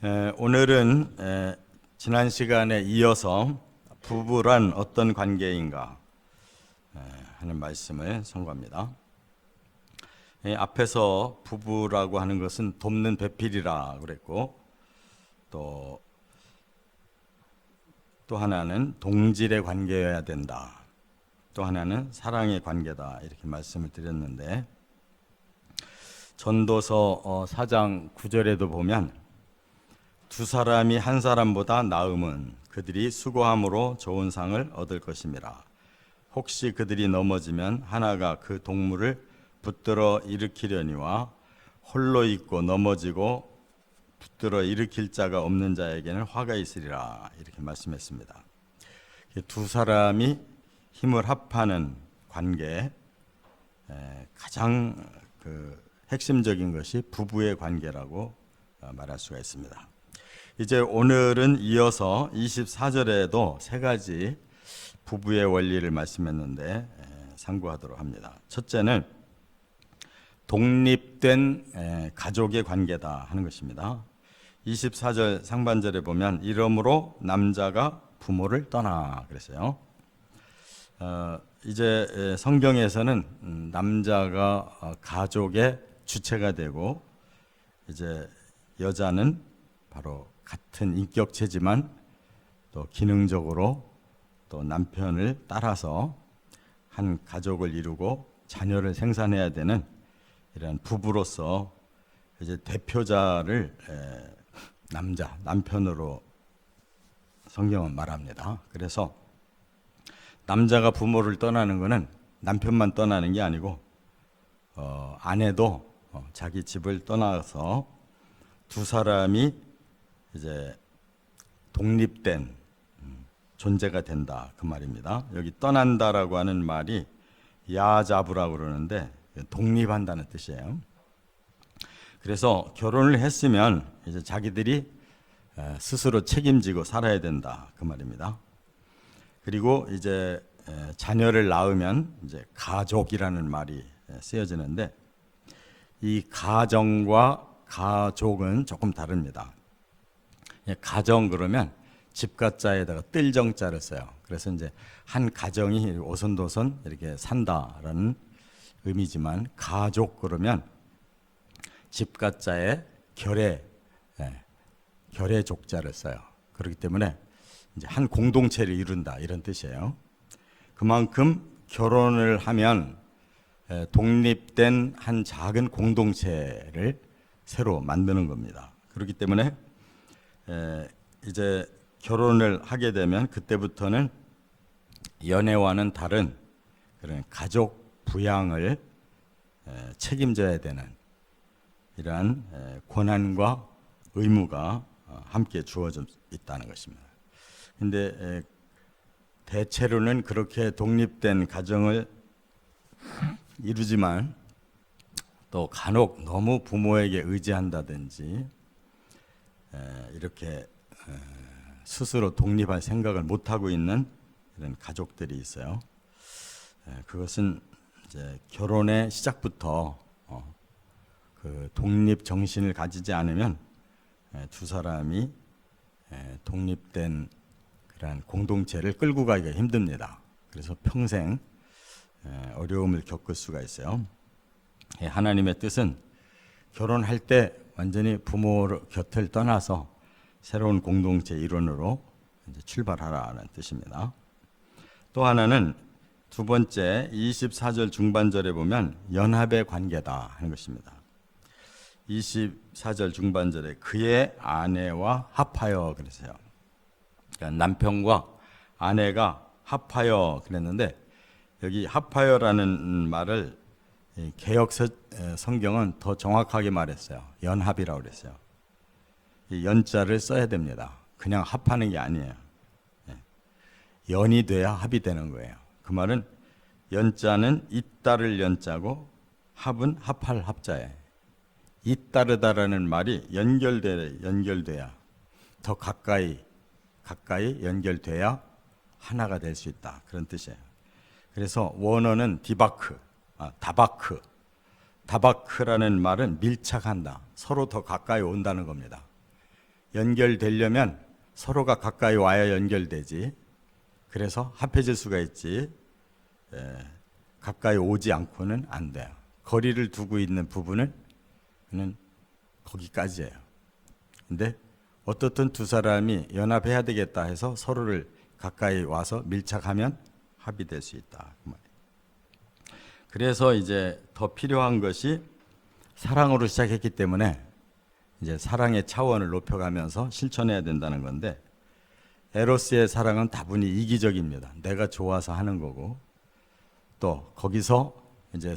오늘은 지난 시간에 이어서 부부란 어떤 관계인가 하는 말씀을 선고합니다. 앞에서 부부라고 하는 것은 돕는 배필이라 그랬고, 또 하나는 동질의 관계여야 된다, 또 하나는 사랑의 관계다, 이렇게 말씀을 드렸는데, 전도서 4장 9절에도 보면 두 사람이 한 사람보다 나음은 그들이 수고함으로 좋은 상을 얻을 것임이라. 혹시 그들이 넘어지면 하나가 그 동물을 붙들어 일으키려니와 홀로 있고 넘어지고 붙들어 일으킬 자가 없는 자에게는 화가 있으리라, 이렇게 말씀했습니다. 두 사람이 힘을 합하는 관계, 가장 핵심적인 것이 부부의 관계라고 말할 수가 있습니다. 이제 오늘은 이어서 24절에도 세 가지 부부의 원리를 말씀했는데 상고하도록 합니다. 첫째는 독립된 가족의 관계다 하는 것입니다. 24절 상반절에 보면 이러므로 남자가 부모를 떠나 그랬어요. 이제 성경에서는 남자가 가족의 주체가 되고, 이제 여자는 바로 같은 인격체지만 또 기능적으로 또 남편을 따라서 한 가족을 이루고 자녀를 생산해야 되는 이런 부부로서 이제 대표자를 남편으로 성경은 말합니다. 그래서 남자가 부모를 떠나는 것은 남편만 떠나는 게 아니고 아내도 자기 집을 떠나서 두 사람이 이제 독립된 존재가 된다, 그 말입니다. 여기 떠난다라고 하는 말이 야자부라고 그러는데 독립한다는 뜻이에요. 그래서 결혼을 했으면 이제 자기들이 스스로 책임지고 살아야 된다, 그 말입니다. 그리고 이제 자녀를 낳으면 이제 가족이라는 말이 쓰여지는데, 이 가정과 가족은 조금 다릅니다. 가정 그러면 집가자에다가 뜰정자를 써요. 그래서 이제 한 가정이 오손도손 이렇게 산다라는 의미지만, 가족 그러면 집가자에 결의족자를 써요. 그렇기 때문에 이제 한 공동체를 이룬다, 이런 뜻이에요. 그만큼 결혼을 하면 독립된 한 작은 공동체를 새로 만드는 겁니다. 그렇기 때문에 이제 결혼을 하게 되면 그때부터는 연애와는 다른 그런 가족 부양을 책임져야 되는 이러한 권한과 의무가 함께 주어져 있다는 것입니다. 근데 대체로는 그렇게 독립된 가정을 이루지만, 또 간혹 너무 부모에게 의지한다든지 이렇게 스스로 독립할 생각을 못하고 있는 이런 가족들이 있어요. 그것은 이제 결혼의 시작부터 그 독립 정신을 가지지 않으면 두 사람이 독립된 그런 공동체를 끌고 가기가 힘듭니다. 그래서 평생 어려움을 겪을 수가 있어요. 하나님의 뜻은 결혼할 때 완전히 부모 곁을 떠나서 새로운 공동체 일원으로 이제 출발하라는 뜻입니다. 또 하나는 두 번째 24절 중반절에 보면 연합의 관계다 하는 것입니다. 24절 중반절에 그의 아내와 합하여 그랬어요. 그러니까 남편과 아내가 합하여 그랬는데, 여기 합하여라는 말을 개역 성경은 더 정확하게 말했어요. 연합이라고 그랬어요. 이 연자를 써야 됩니다. 그냥 합하는 게 아니에요. 연이 돼야 합이 되는 거예요. 그 말은 연자는 잇따를 연자고 합은 합할 합자예요. 잇따르다라는 말이 연결돼야 더 가까이 연결돼야 하나가 될 수 있다, 그런 뜻이에요. 그래서 원어는 다바크라는 말은 밀착한다, 서로 더 가까이 온다는 겁니다. 연결되려면 서로가 가까이 와야 연결되지. 그래서 합해질 수가 있지. 가까이 오지 않고는 안 돼요. 거리를 두고 있는 부분은 그는 거기까지예요. 근데 어떻든 두 사람이 연합해야 되겠다 해서 서로를 가까이 와서 밀착하면 합이 될 수 있다. 그래서 이제 더 필요한 것이 사랑으로 시작했기 때문에 이제 사랑의 차원을 높여가면서 실천해야 된다는 건데, 에로스의 사랑은 다분히 이기적입니다. 내가 좋아서 하는 거고, 또 거기서 이제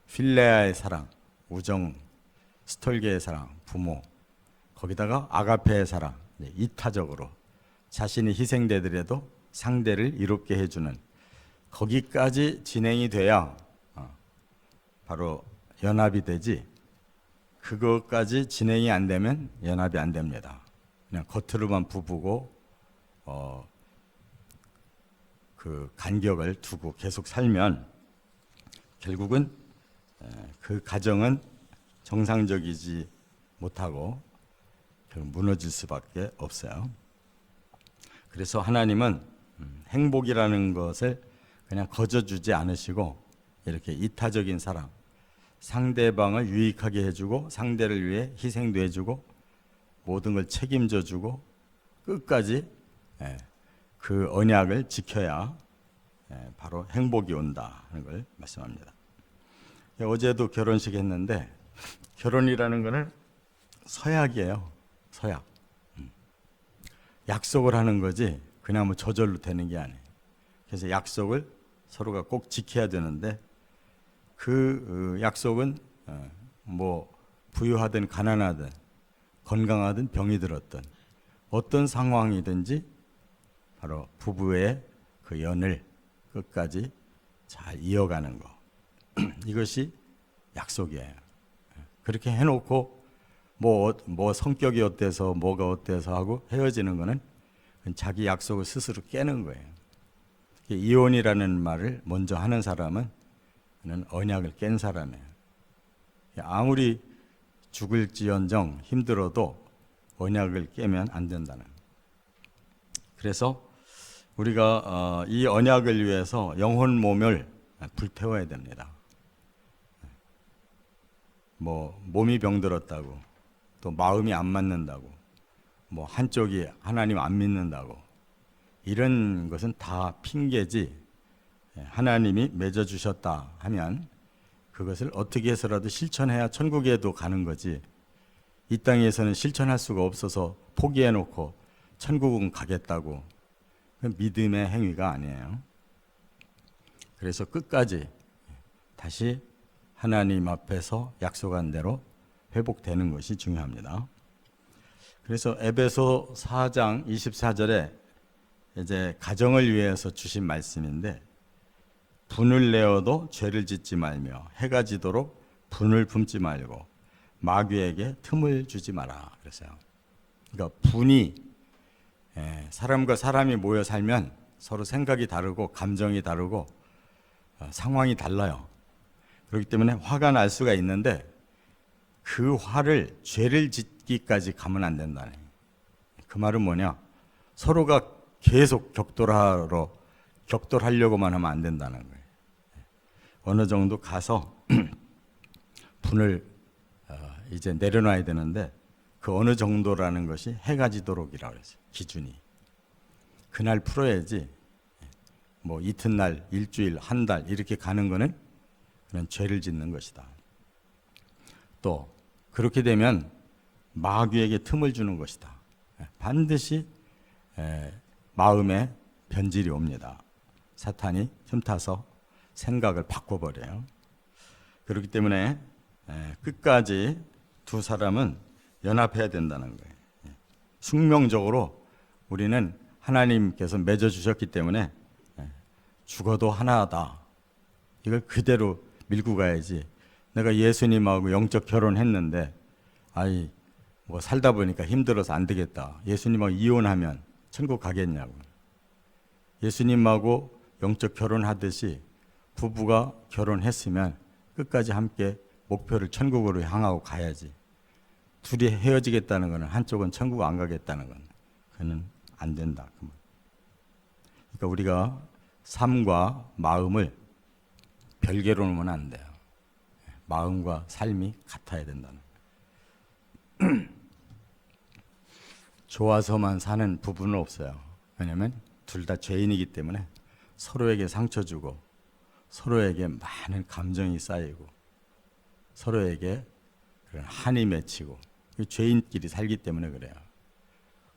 필레아의 사랑, 우정, 스톨게의 사랑, 부모, 거기다가 아가페의 사랑, 이타적으로 자신이 희생되더라도 상대를 이롭게 해주는, 거기까지 진행이 돼야 바로 연합이 되지, 그것까지 진행이 안 되면 연합이 안 됩니다. 그냥 겉으로만 부부고 그 간격을 두고 계속 살면 결국은 그 가정은 정상적이지 못하고 결국 무너질 수밖에 없어요. 그래서 하나님은 행복이라는 것을 그냥 거저주지 않으시고 이렇게 이타적인 사랑, 상대방을 유익하게 해주고 상대를 위해 희생도 해주고 모든 걸 책임져 주고 끝까지 그 언약을 지켜야 바로 행복이 온다는 걸 말씀합니다. 어제도 결혼식 했는데, 결혼이라는 것은 서약이에요. 서약. 약속을 하는 거지 그냥 뭐 저절로 되는 게 아니에요. 그래서 약속을 서로가 꼭 지켜야 되는데, 그 약속은 뭐 부유하든 가난하든 건강하든 병이 들었든 어떤 상황이든지 바로 부부의 그 연을 끝까지 잘 이어가는 거, 이것이 약속이에요. 그렇게 해놓고 뭐 성격이 어때서 뭐가 어때서 하고 헤어지는 거는 자기 약속을 스스로 깨는 거예요. 이혼이라는 말을 먼저 하는 사람은 언약을 깬 사람이에요. 아무리 죽을지언정 힘들어도 언약을 깨면 안 된다는 거예요. 그래서 우리가 이 언약을 위해서 영혼 몸을 불태워야 됩니다. 뭐 몸이 병들었다고, 또 마음이 안 맞는다고, 뭐 한쪽이 하나님 안 믿는다고, 이런 것은 다 핑계지. 하나님이 맺어주셨다 하면 그것을 어떻게 해서라도 실천해야 천국에도 가는 거지, 이 땅에서는 실천할 수가 없어서 포기해놓고 천국은 가겠다고, 믿음의 행위가 아니에요. 그래서 끝까지 다시 하나님 앞에서 약속한 대로 회복되는 것이 중요합니다. 그래서 에베소 4장 24절에 이제 가정을 위해서 주신 말씀인데, 분을 내어도 죄를 짓지 말며 해가 지도록 분을 품지 말고 마귀에게 틈을 주지 마라 그랬어요. 그러니까 분이, 사람과 사람이 모여 살면 서로 생각이 다르고 감정이 다르고 상황이 달라요. 그렇기 때문에 화가 날 수가 있는데 그 화를 죄를 짓기까지 가면 안 된다네. 그 말은 뭐냐? 서로가 계속 격돌하려고만 하면 안 된다는 거예요. 어느 정도 가서 분을 이제 내려놔야 되는데, 그 어느 정도라는 것이 해가 지도록이라고 그랬어요. 기준이. 그날 풀어야지 뭐 이튿날, 일주일, 한 달 이렇게 가는 거는 그런 죄를 짓는 것이다. 또 그렇게 되면 마귀에게 틈을 주는 것이다. 반드시 마음에 변질이 옵니다. 사탄이 틈타서 생각을 바꿔버려요. 그렇기 때문에 끝까지 두 사람은 연합해야 된다는 거예요. 숙명적으로 우리는 하나님께서 맺어주셨기 때문에 죽어도 하나다, 이걸 그대로 밀고 가야지. 내가 예수님하고 영적 결혼했는데 뭐 살다 보니까 힘들어서 안 되겠다, 예수님하고 이혼하면 천국 가겠냐고. 예수님하고 영적 결혼하듯이 부부가 결혼했으면 끝까지 함께 목표를 천국으로 향하고 가야지. 둘이 헤어지겠다는 것은 한쪽은 천국 안 가겠다는 건 그는 안 된다. 그러니까 우리가 삶과 마음을 별개로 놓으면 안 돼요. 마음과 삶이 같아야 된다는 거예요. 좋아서만 사는 부부는 없어요. 왜냐하면 둘 다 죄인이기 때문에 서로에게 상처 주고 서로에게 많은 감정이 쌓이고 서로에게 그런 한이 맺히고 죄인끼리 살기 때문에 그래요.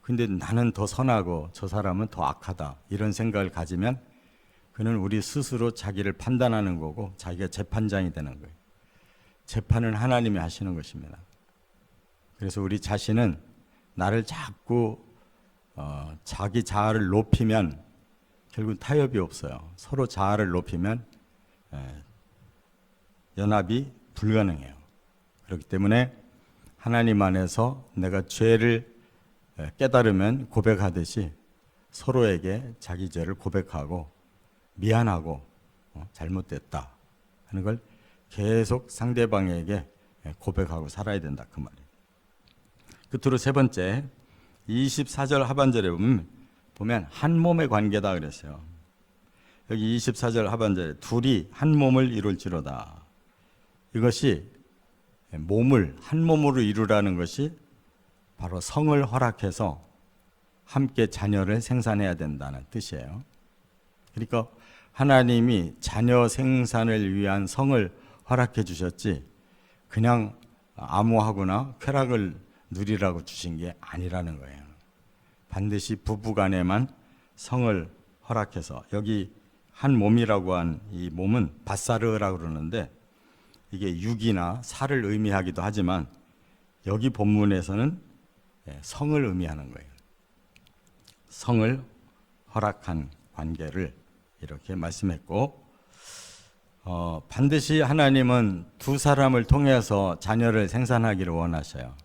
근데 나는 더 선하고 저 사람은 더 악하다 이런 생각을 가지면 그는 우리 스스로 자기를 판단하는 거고 자기가 재판장이 되는 거예요. 재판은 하나님이 하시는 것입니다. 그래서 우리 자신은 나를 자꾸 자기 자아를 높이면 결국 타협이 없어요. 서로 자아를 높이면 연합이 불가능해요. 그렇기 때문에 하나님 안에서 내가 죄를 깨달으면 고백하듯이 서로에게 자기 죄를 고백하고 미안하고 잘못됐다 하는 걸 계속 상대방에게 고백하고 살아야 된다 그 말이에요. 끝으로 세 번째 24절 하반절에 보면 한 몸의 관계다 그랬어요. 여기 24절 하반절에 둘이 한 몸을 이룰지로다. 이것이 몸을 한 몸으로 이루라는 것이 바로 성을 허락해서 함께 자녀를 생산해야 된다는 뜻이에요. 그러니까 하나님이 자녀 생산을 위한 성을 허락해 주셨지 그냥 암호하거나 쾌락을 누리라고 주신 게 아니라는 거예요. 반드시 부부간에만 성을 허락해서 여기 한 몸이라고 한 이 몸은 바사르라고 그러는데 이게 육이나 살을 의미하기도 하지만 여기 본문에서는 성을 의미하는 거예요. 성을 허락한 관계를 이렇게 말씀했고 반드시 하나님은 두 사람을 통해서 자녀를 생산하기를 원하셔요.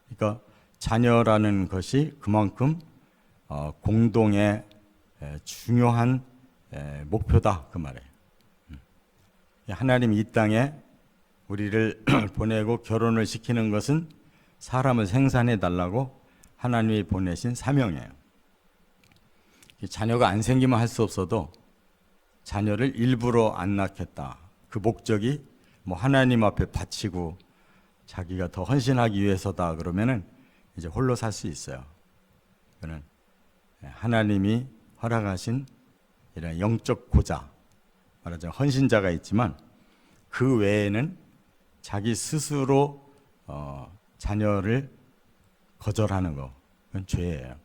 그러니까 자녀라는 것이 그만큼 공동의 중요한 목표다 그 말이에요. 하나님이 이 땅에 우리를 보내고 결혼을 시키는 것은 사람을 생산해 달라고 하나님이 보내신 사명이에요. 자녀가 안 생기면 할 수 없어도 자녀를 일부러 안 낳겠다. 그 목적이 뭐 하나님 앞에 바치고 자기가 더 헌신하기 위해서다 그러면은 이제 홀로 살 수 있어요. 그는 하나님이 허락하신 이런 영적 보좌, 말하자면 헌신자가 있지만 그 외에는 자기 스스로 자녀를 거절하는 거, 그건 죄예요.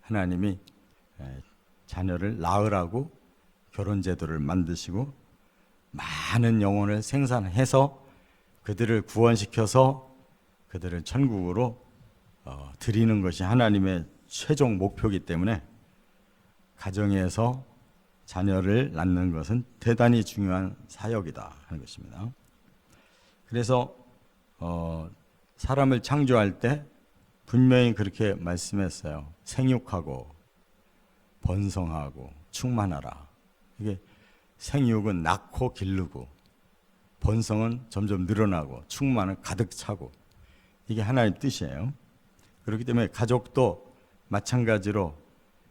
하나님이 자녀를 낳으라고 결혼 제도를 만드시고 많은 영혼을 생산해서 그들을 구원시켜서 그들을 천국으로 드리는 것이 하나님의 최종 목표이기 때문에 가정에서 자녀를 낳는 것은 대단히 중요한 사역이다 하는 것입니다. 그래서 사람을 창조할 때 분명히 그렇게 말씀했어요. 생육하고 번성하고 충만하라. 이게 생육은 낳고 기르고 번성은 점점 늘어나고 충만은 가득 차고 이게 하나님의 뜻이에요. 그렇기 때문에 가족도 마찬가지로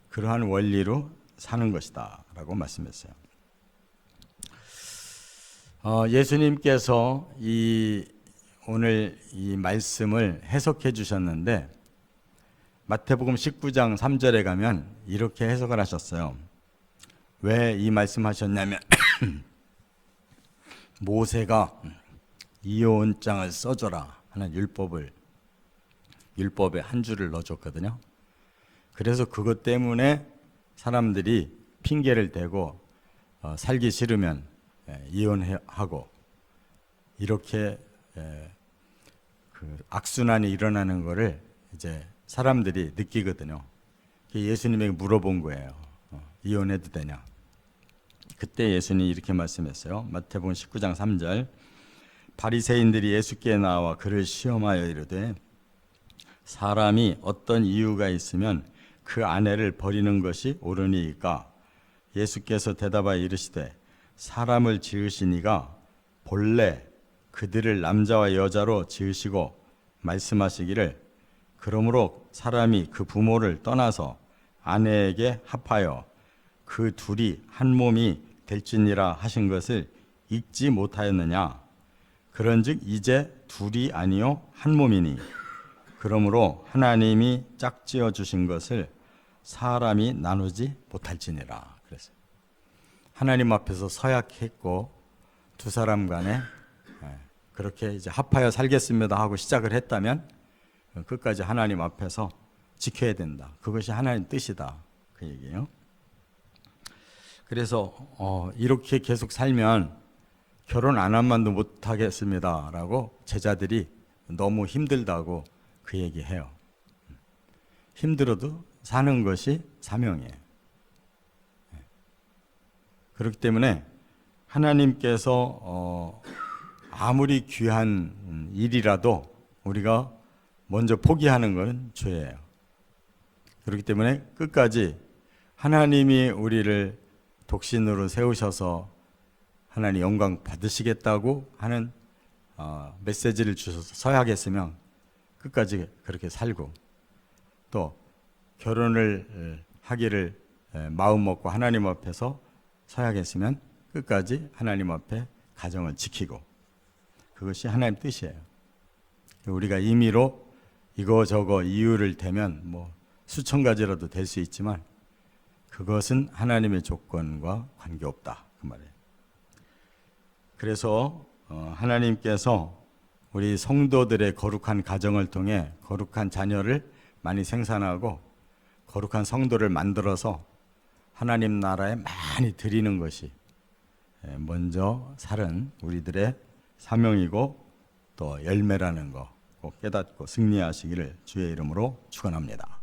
그러한 원리로 사는 것이다 라고 말씀했어요. 예수님께서 오늘 이 말씀을 해석해 주셨는데 마태복음 19장 3절에 가면 이렇게 해석을 하셨어요. 왜 이 말씀하셨냐면 모세가 이혼장을 써줘라 하는 율법에 한 줄을 넣어줬거든요. 그래서 그것 때문에 사람들이 핑계를 대고 살기 싫으면 이혼하고 이렇게 그 악순환이 일어나는 거를 이제 사람들이 느끼거든요. 예수님에게 물어본 거예요. 이혼해도 되냐? 그때 예수님이 이렇게 말씀했어요. 마태복음 19장 3절 바리새인들이 예수께 나와 그를 시험하여 이르되 사람이 어떤 이유가 있으면 그 아내를 버리는 것이 옳으니까? 예수께서 대답하여 이르시되 사람을 지으신 이가 본래 그들을 남자와 여자로 지으시고 말씀하시기를 그러므로 사람이 그 부모를 떠나서 아내에게 합하여 그 둘이 한 몸이 될지니라 하신 것을 읽지 못하였느냐. 그런즉 이제 둘이 아니요 한 몸이니 그러므로 하나님이 짝지어 주신 것을 사람이 나누지 못할지니라. 그랬어요. 하나님 앞에서 서약했고 두 사람 간에 그렇게 이제 합하여 살겠습니다 하고 시작을 했다면 끝까지 하나님 앞에서 지켜야 된다. 그것이 하나님 뜻이다. 그 얘기예요. 그래서 이렇게 계속 살면 결혼 안 한만도 못 하겠습니다라고 제자들이 너무 힘들다고 그 얘기해요. 힘들어도 사는 것이 사명이에요. 그렇기 때문에 하나님께서 아무리 귀한 일이라도 우리가 먼저 포기하는 것은 죄예요. 그렇기 때문에 끝까지 하나님이 우리를 독신으로 세우셔서 하나님 영광 받으시겠다고 하는 메시지를 주셔서 서약했으면 끝까지 그렇게 살고, 또 결혼을 하기를 마음 먹고 하나님 앞에서 서약했으면 끝까지 하나님 앞에 가정을 지키고, 그것이 하나님 뜻이에요. 우리가 임의로 이거저거 이유를 대면 뭐 수천 가지라도 될 수 있지만 그것은 하나님의 조건과 관계없다, 그 말이에요. 그래서 하나님께서 우리 성도들의 거룩한 가정을 통해 거룩한 자녀를 많이 생산하고 거룩한 성도를 만들어서 하나님 나라에 많이 드리는 것이 먼저 살은 우리들의 사명이고 또 열매라는 거 꼭 깨닫고 승리하시기를 주의 이름으로 축원합니다.